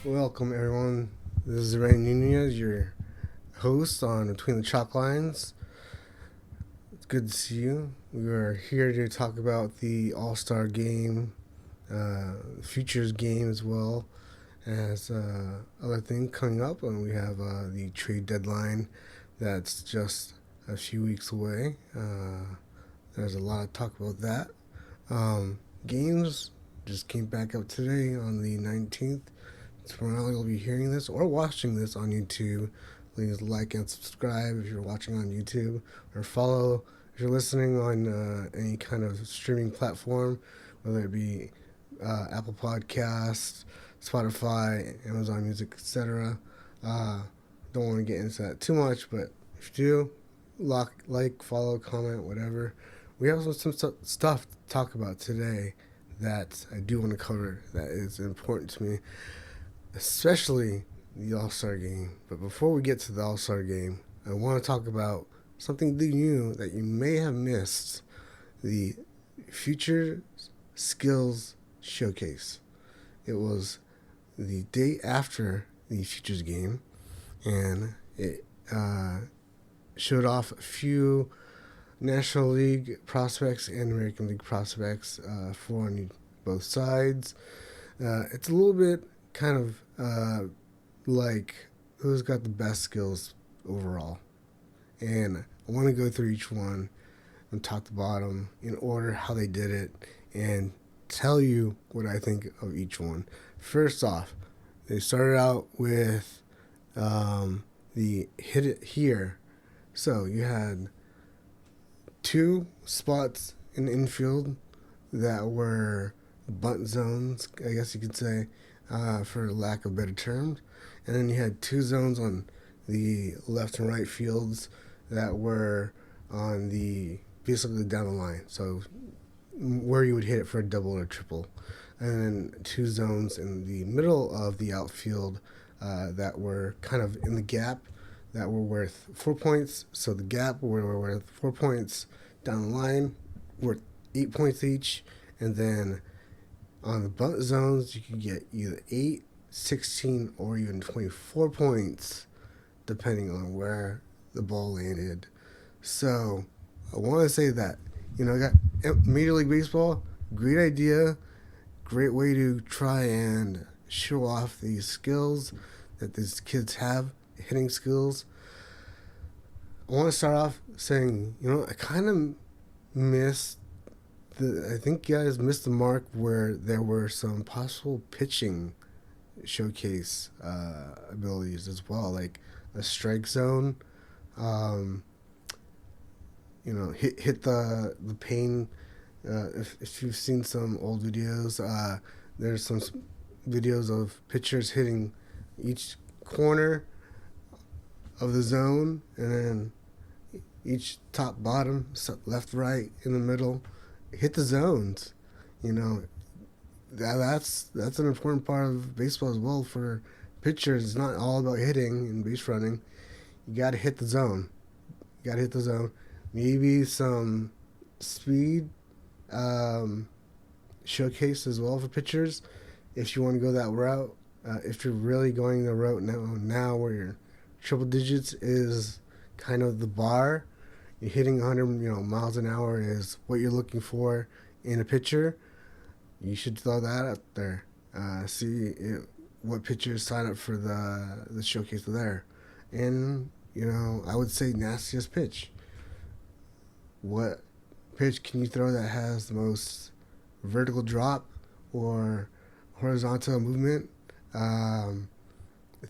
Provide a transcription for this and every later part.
Welcome, everyone. This is Rant, your host on Between the Chalk Lines. It's good to see you. We are here to talk about the All Star game, Futures game as well as other things coming up. And we have the trade deadline that's just a few weeks away. There's a lot of talk about that. Games just came back up today on the 19th. Tomorrow you'll be hearing this or watching this on YouTube. Please like and subscribe if you're watching on YouTube, or follow if you're listening on any kind of streaming platform, whether it be Apple Podcasts, Spotify, Amazon Music, etc. Don't want to get into that too much, but if you do, like, follow, comment, whatever. We have some stuff to talk about today that I do want to cover that is important to me, especially the All-Star game. But before we get to the All-Star game, I want to talk about something new that you may have missed: the Future Skills Showcase. It was the day after the Futures game, and it showed off a few National League prospects and American League prospects for on both sides. It's a little bit kind of like who's got the best skills overall. And I want to go through each one from top to bottom in order how they did it and tell you what I think of each one. First off, they started out with the hit it here. So you had two spots in the infield that were bunt zones, I guess you could say, for lack of better terms. And then you had two zones on the left and right fields that were on the basically down the line. So where you would hit it for a double or triple. And then two zones in the middle of the outfield that were kind of in the gap that were worth 4 points. So the gap were worth 4 points. Down the line worth 8 points each. And then on the bunt zones, you could get either 8, 16, or even 24 points, depending on where the ball landed. So I want to say that, I got Major League Baseball, great idea, great way to try and show off these skills that these kids have, hitting skills. I want to start off saying, I kind of missed I think you guys missed the mark where there were some possible pitching showcase abilities as well, like a strike zone. Hit the pane. If you've seen some old videos, there's some videos of pitchers hitting each corner of the zone, and then each top, bottom, left, right, in the middle. Hit the zones. That's an important part of baseball as well for pitchers. It's not all about hitting and base running. You got to hit the zone. Maybe some speed showcase as well for pitchers if you want to go that route. If you're really going the route now where your triple digits is kind of the bar, you're hitting 100 miles an hour is what you're looking for in a pitcher. You should throw that out there. See what pitchers sign up for the showcase there. And, I would say nastiest pitch. What pitch can you throw that has the most vertical drop or horizontal movement?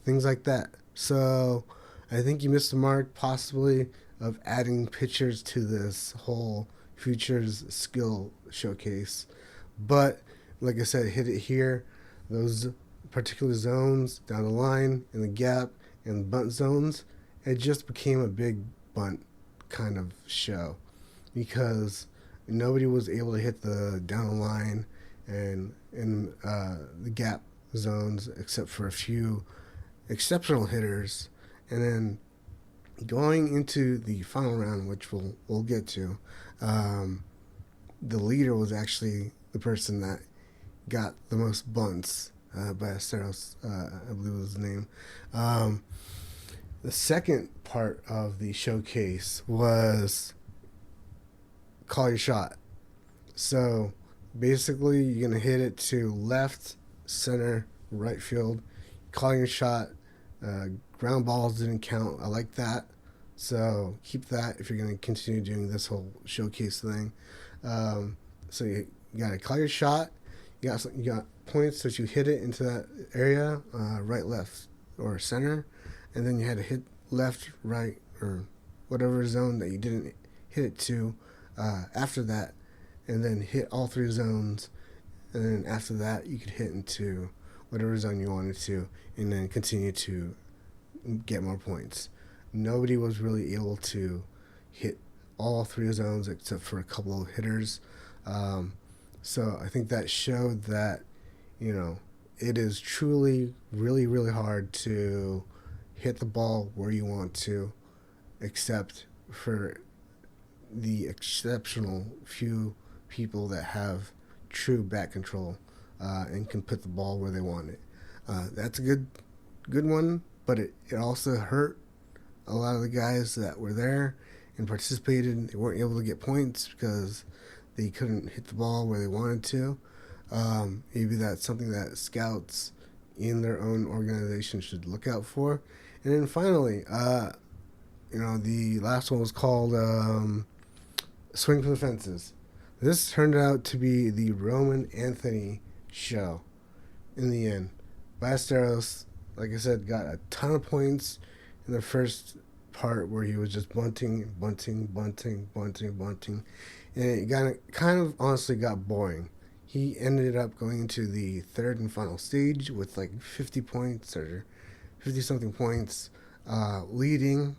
Things like that. So I think you missed the mark possibly of adding pitchers to this whole Futures skill showcase. But like I said, hit it here. Those particular zones down the line, in the gap, and the bunt zones, it just became a big bunt kind of show because nobody was able to hit the down the line and in the gap zones except for a few exceptional hitters. And then going into the final round, which we'll get to, the leader was actually the person that got the most bunts Ballesteros, I believe was his name. Um, the second part of the showcase was call your shot. So basically, you're gonna hit it to left, center, right field. Calling your shot. Uh, Ground balls didn't count. I like that. So keep that if you're gonna continue doing this whole showcase thing. So you gotta call your shot. You got points that you hit it into that area, right, left, or center, and then you had to hit left, right, or whatever zone that you didn't hit it to after that, and then hit all three zones, and then after that you could hit into whatever zone you wanted to, and then continue to get more points. Nobody was really able to hit all three zones except for a couple of hitters. So I think that showed that, it is truly really, really hard to hit the ball where you want to, except for the exceptional few people that have true bat control and can put the ball where they want it. That's a good one, but it also hurt a lot of the guys that were there and participated. They weren't able to get points because they couldn't hit the ball where they wanted to. Maybe that's something that scouts in their own organization should look out for. And then finally, the last one was called Swing for the Fences. This turned out to be the Roman Anthony show in the end. Ballesteros, like I said, got a ton of points in the first part where he was just bunting, and it kind of honestly got boring. He ended up going into the third and final stage with like 50 points or 50 something points, leading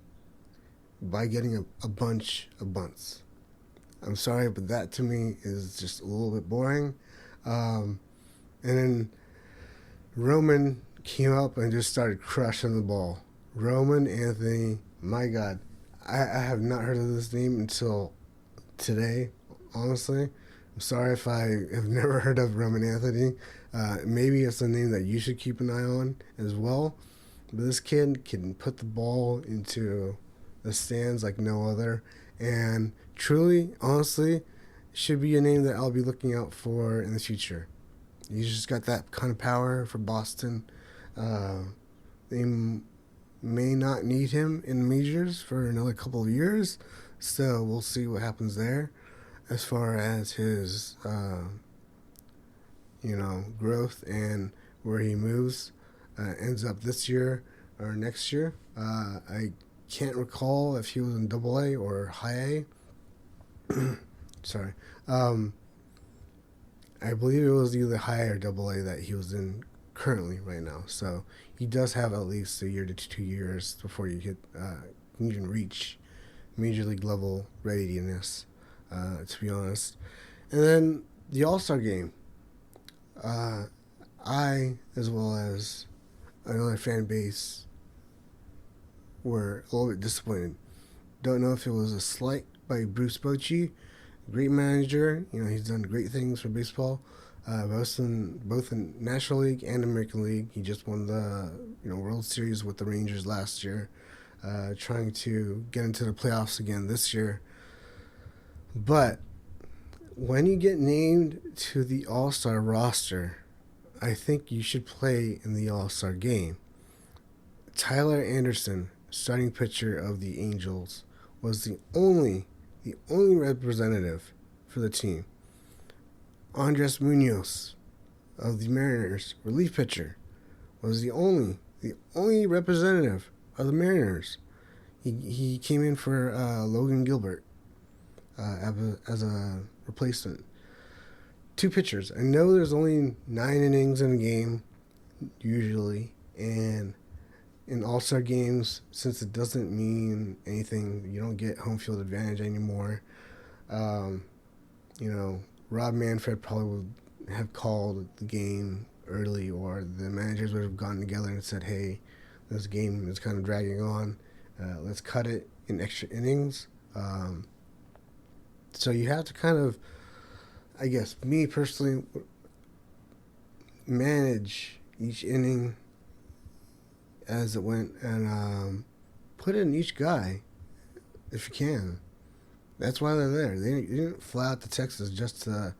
by getting a bunch of bunts. I'm sorry, but that to me is just a little bit boring. And then Roman came up and just started crushing the ball. Roman Anthony, my God, I have not heard of this name until today, honestly. I'm sorry if I have never heard of Roman Anthony. Maybe it's a name that you should keep an eye on as well. But this kid can put the ball into the stands like no other. And truly, honestly, should be a name that I'll be looking out for in the future. He's just got that kind of power for Boston. They may not need him in majors for another couple of years, so we'll see what happens there as far as his, growth and where he moves ends up this year or next year. I can't recall if he was in Double A or High A. Sorry. I believe it was either High or Double A that he was in currently right now. So he does have at least a year to 2 years before you can reach major league level readiness, to be honest. And then the All-Star game. I, as well as another fan base, were a little bit disappointed. Don't know if it was a slight by Bruce Bochy, great manager. He's done great things for baseball, both in National League and American League. He just won the World Series with the Rangers last year, trying to get into the playoffs again this year. But when you get named to the All-Star roster, I think you should play in the All-Star game. Tyler Anderson, starting pitcher of the Angels, was the only representative for the team. Andres Munoz of the Mariners, relief pitcher, was the only representative of the Mariners. He came in for Logan Gilbert as a replacement. 2 pitchers. I know there's only 9 innings in a game usually, and in All-Star games, since it doesn't mean anything, you don't get home field advantage anymore. Rob Manfred probably would have called the game early, or the managers would have gotten together and said, hey, this game is kind of dragging on. Let's cut it in extra innings. So you have to kind of, I guess, me personally, manage each inning as it went, and put in each guy if you can. That's why they're there. They didn't fly out to Texas just to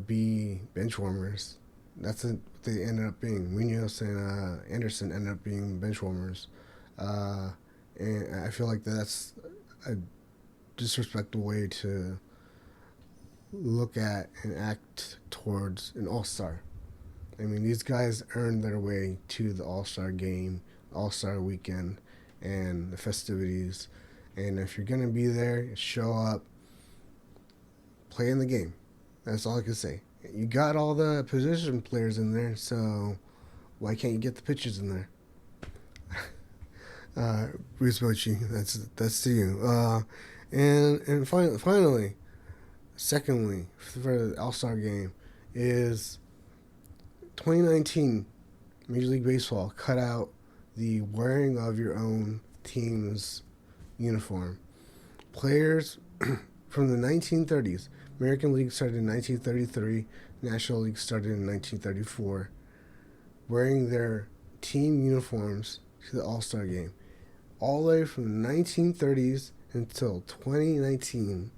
be bench warmers. That's what they ended up being. Munoz and Anderson ended up being bench warmers. Uh, and I feel like that's a disrespectful way to look at and act towards an all-star. I mean, these guys earned their way to the all-star game, all-star weekend, and the festivities. And if you're going to be there, show up, play in the game. That's all I can say. You got all the position players in there, so why can't you get the pitchers in there? Bruce Bochy, that's to you. And finally, secondly, for the All-Star game, is 2019 Major League Baseball cut out the wearing of your own team's uniform. Players from the 1930s, American League started in 1933, National League started in 1934, wearing their team uniforms to the All-Star game. All the way from the 1930s until 2019,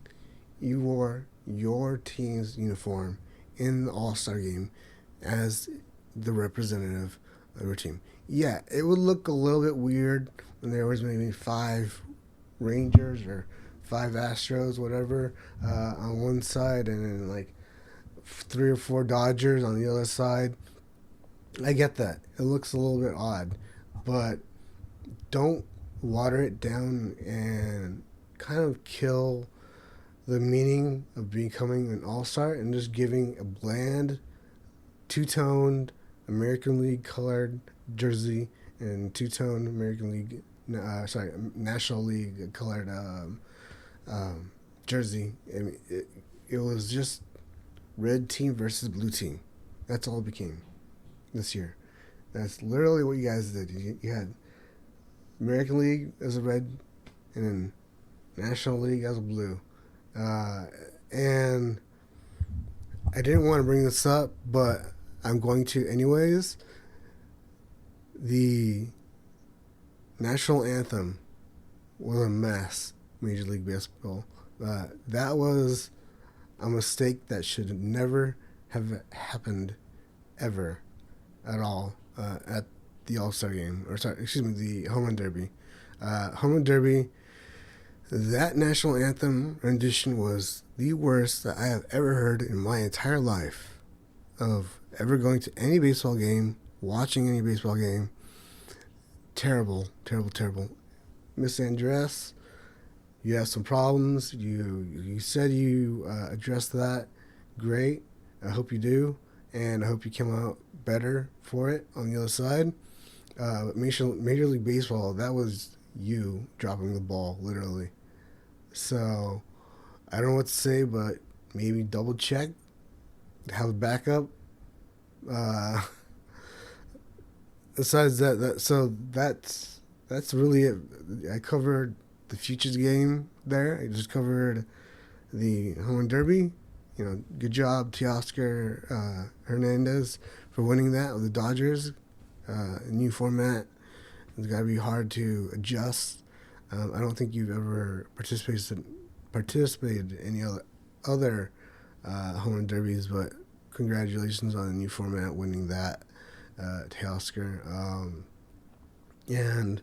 you wore your team's uniform in the All-Star game as the representative of your team. Yeah, it would look a little bit weird when there was maybe 5 Rangers or 5 Astros, whatever, on one side, and then like 3 or 4 Dodgers on the other side. I get that. It looks a little bit odd, but don't water it down and kind of kill the meaning of becoming an all-star and just giving a bland, two-toned American League colored jersey and two-toned American League, National League colored jersey. I mean, it was just red team versus blue team. That's all it became this year. That's literally what you guys did. You had American League as a red, and then National League as a blue. And I didn't want to bring this up, but I'm going to anyways. The national anthem was a mess, Major League Baseball. That was a mistake that should never have happened ever at all at the All-Star game, the Home Run Derby. Home Run Derby, that national anthem rendition was the worst that I have ever heard in my entire life of ever going to any baseball game, watching any baseball game. Terrible, terrible, terrible. Miss Andress, you have some problems. You said you addressed that. Great. I hope you do, and I hope you come out better for it on the other side. Major League Baseball, that was you dropping the ball, literally. So, I don't know what to say, but maybe double check, have a backup. Besides that's really it. I covered the Futures game there. I just covered the Home Run Derby. Good job, Teoscar Hernandez, for winning that with the Dodgers. New format. It's got to be hard to adjust. I don't think you've ever participated in any other home run derbies, but congratulations on the new format, winning that, Teoscar. And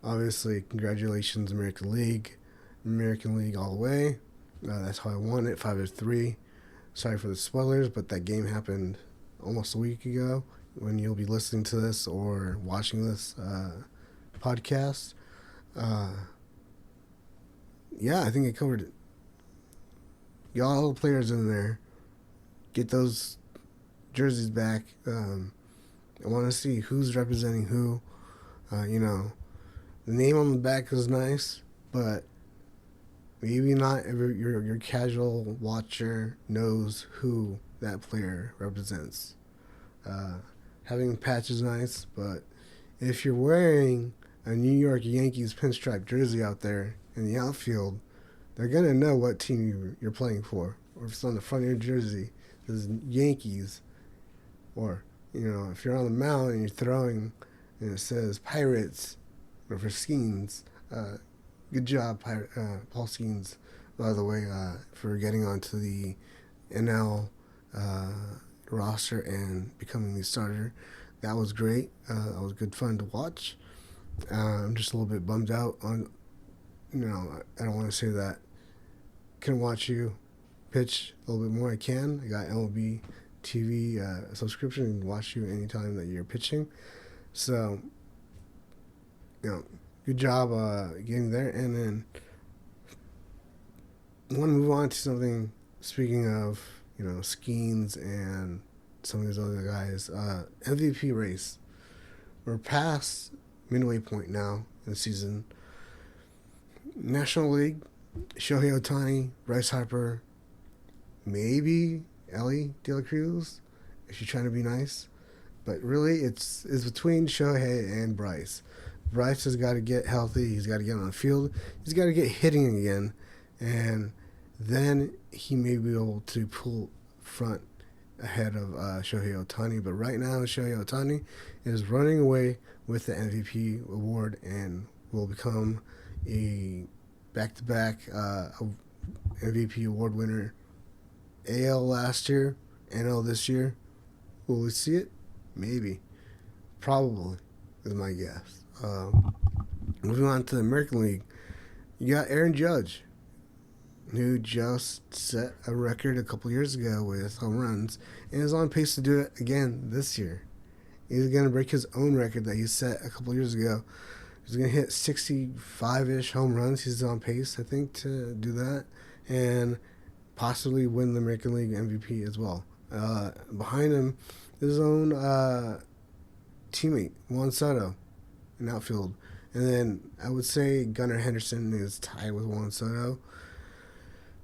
obviously, congratulations, American League all the way. That's how I won it, 5-3. Sorry for the spoilers, but that game happened almost a week ago when you'll be listening to this or watching this podcast. Yeah, I think I covered it. Get all the players in there. Get those jerseys back. I want to see who's representing who. The name on the back is nice, but maybe not your casual watcher knows who that player represents. Having a patch is nice, but if you're wearing a New York Yankees pinstripe jersey out there in the outfield, they're going to know what team you're playing for. Or if it's on the front of your jersey, it says Yankees or if you're on the mound and you're throwing and it says Pirates or for Skeens, good job, Paul Skeens, by the way, for getting onto the NL roster and becoming the starter. That was great. That was good fun to watch. I'm just a little bit bummed out on, I don't want to say that. Can watch you pitch a little bit more. I can. I got MLB TV subscription and watch you anytime that you're pitching. So, good job getting there. And then I want to move on to something. Speaking of, Skeens and some of these other guys, MVP race. We're past midway point now in the season. National League, Shohei Ohtani, Bryce Harper, maybe Ellie De La Cruz, if you're trying to be nice. But really, it's between Shohei and Bryce. Bryce has got to get healthy. He's got to get on the field. He's got to get hitting again. And then he may be able to pull front ahead of Shohei Ohtani. But right now, Shohei Ohtani is running away with the MVP award and will become a back-to-back MVP award winner. AL last year, NL this year. Will we see it? Maybe. Probably, is my guess. Moving on to the American League, you got Aaron Judge, who just set a record a couple years ago with home runs and is on pace to do it again this year. He's going to break his own record that he set a couple years ago. He's going to hit 65-ish home runs. He's on pace, I think, to do that and possibly win the American League MVP as well. Behind him, his own teammate, Juan Soto, in outfield. And then I would say Gunnar Henderson is tied with Juan Soto.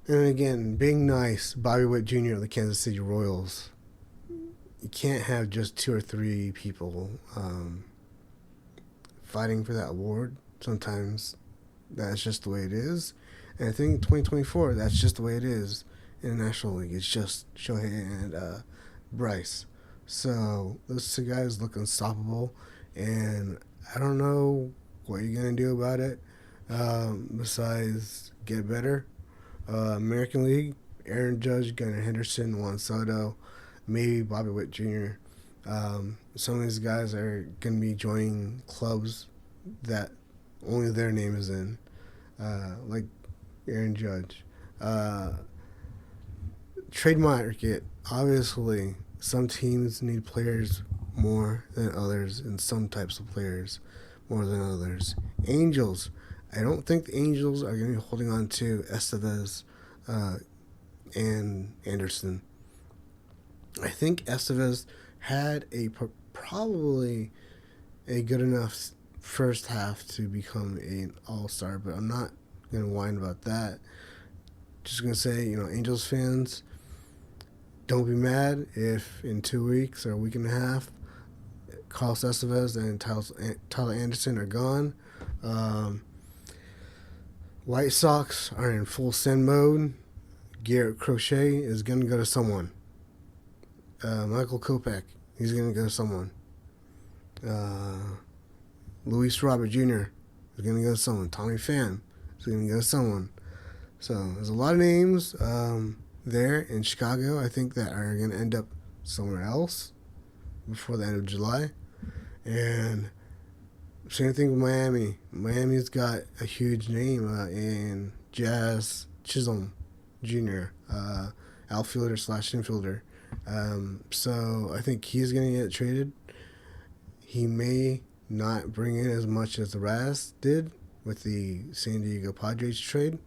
And again, being nice, Bobby Witt Jr. of the Kansas City Royals. You can't have just two or three people fighting for that award. Sometimes that's just the way it is. And I think in 2024, that's just the way it is in the National League. It's just Shohei and Bryce. So those two guys look unstoppable. And I don't know what you're going to do about it besides get better. American League, Aaron Judge, Gunnar Henderson, Juan Soto, maybe Bobby Witt Jr. Some of these guys are going to be joining clubs that only their name is in, like Aaron Judge. Trade market, obviously, some teams need players more than others, and some types of players more than others. Angels, I don't think the Angels are going to be holding on to Estevez and Anderson. I think Estevez had probably a good enough first half to become an all-star, but I'm not going to whine about that. Just going to say, Angels fans, don't be mad if in 2 weeks or a week and a half, Carlos Estevez and Tyler Anderson are gone. White Sox are in full send mode. Garrett Crochet is going to go to someone. Michael Kopech, he's going to go to someone. Luis Robert Jr. is going to go to someone. Tommy Pham is going to go to someone. So there's a lot of names there in Chicago, I think, that are going to end up somewhere else before the end of July. And same thing with Miami. Miami's got a huge name in Jazz Chisholm Jr., outfielder / infielder. So I think he's going to get traded. He may not bring in as much as the Raz did with the San Diego Padres trade,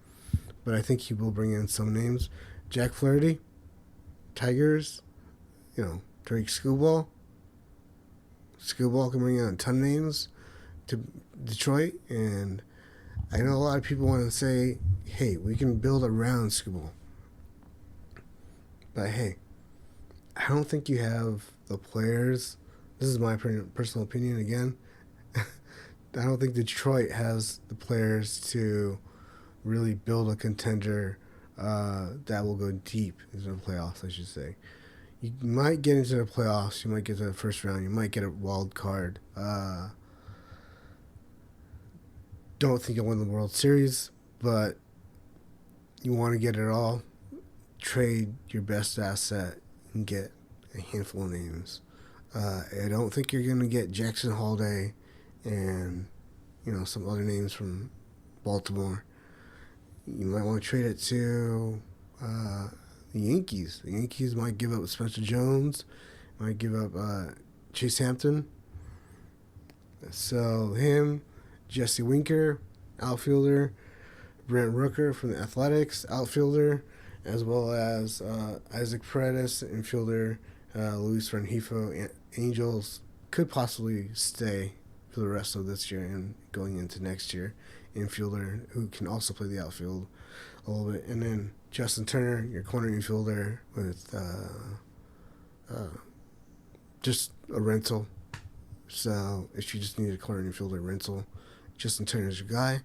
but I think he will bring in some names. Jack Flaherty, Tigers, Drake Skubal. Skubal can bring in a ton of names to Detroit, and I know a lot of people want to say, hey, we can build around Skubal. But hey, I don't think you have the players. This is my personal opinion again. I don't think Detroit has the players to really build a contender that will go deep into the playoffs, I should say. You might get into the playoffs. You might get to the first round. You might get a wild card. Don't think you'll win the World Series, but you want to get it all. Trade your best asset and get a handful of names. I don't think you're going to get Jackson Holiday and some other names from Baltimore. You might want to trade it to the Yankees. The Yankees might give up Spencer Jones, might give up Chase Hampton. So him, Jesse Winker, outfielder, Brent Rooker from the Athletics, outfielder, as well as Isaac Paredes, infielder, Luis Rengifo, Angels could possibly stay for the rest of this year and going into next year. Infielder who can also play the outfield a little bit, and then Justin Turner, your corner infielder, with just a rental. So if you just need a corner infielder rental, Justin Turner's your guy.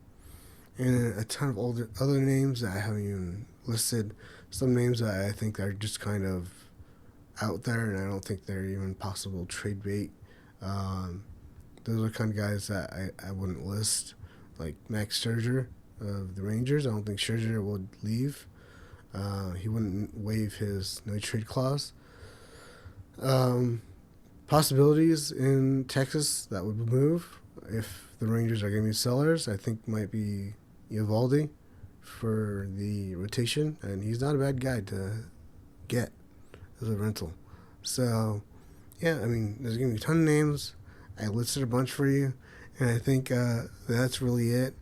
And a ton of other names that I haven't even listed. Some names that I think are just kind of out there, and I don't think they're even possible trade bait. Those are kind of guys that I wouldn't list, like Max Scherzer of the Rangers. I don't think Scherzer would leave. He wouldn't waive his no trade clause. Possibilities in Texas that would move if the Rangers are going to be sellers, I think might be Eovaldi for the rotation, and he's not a bad guy to get as a rental. So, yeah, I mean, there's going to be a ton of names. I listed a bunch for you, and I think that's really it.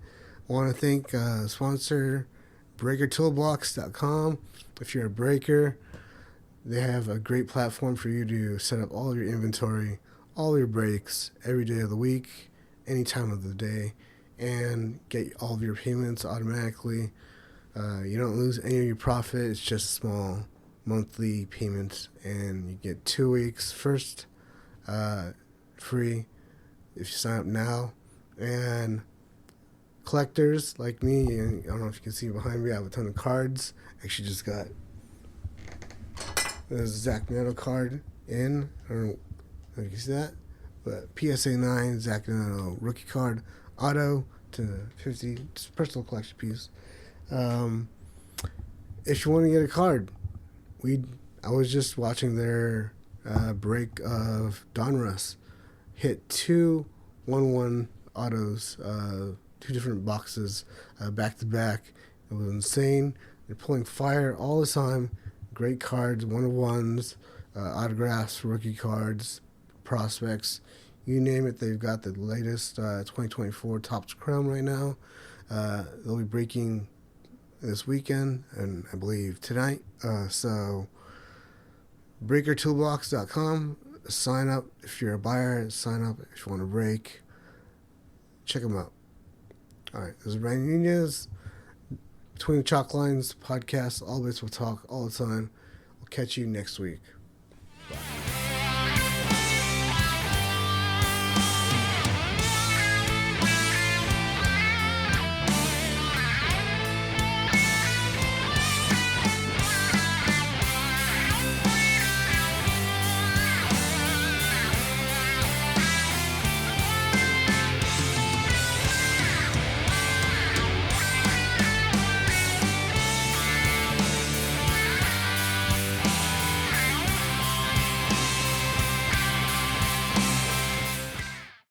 I want to thank sponsor BreakerToolbox.com. If you're a breaker, they have a great platform for you to set up all of your inventory, all your breaks, every day of the week, any time of the day, and get all of your payments automatically. You don't lose any of your profit. It's just small monthly payments, and you get 2 weeks first free if you sign up now. And collectors like me, and I don't know if you can see behind me, I have a ton of cards. Actually just got the Zach Neto card in. I don't know if you can see that, but PSA 9 Zach Neto rookie card auto to 50, just personal collection piece. If you want to get a card, I was just watching their break of Donruss. Hit 2 1-1 autos, 2 different boxes back to back. It was insane. They're pulling fire all the time. Great cards, 1-of-1s, autographs, rookie cards, prospects, you name it. They've got the latest 2024 Topps Chrome right now. They'll be breaking this weekend and I believe tonight. So BreakerToolbox.com. Sign up if you're a buyer. Sign up if you want to break. Check them out. All right, this is Ryan Nunez. Between the Chalk Lines podcast. All bits will talk all the time. We'll catch you next week.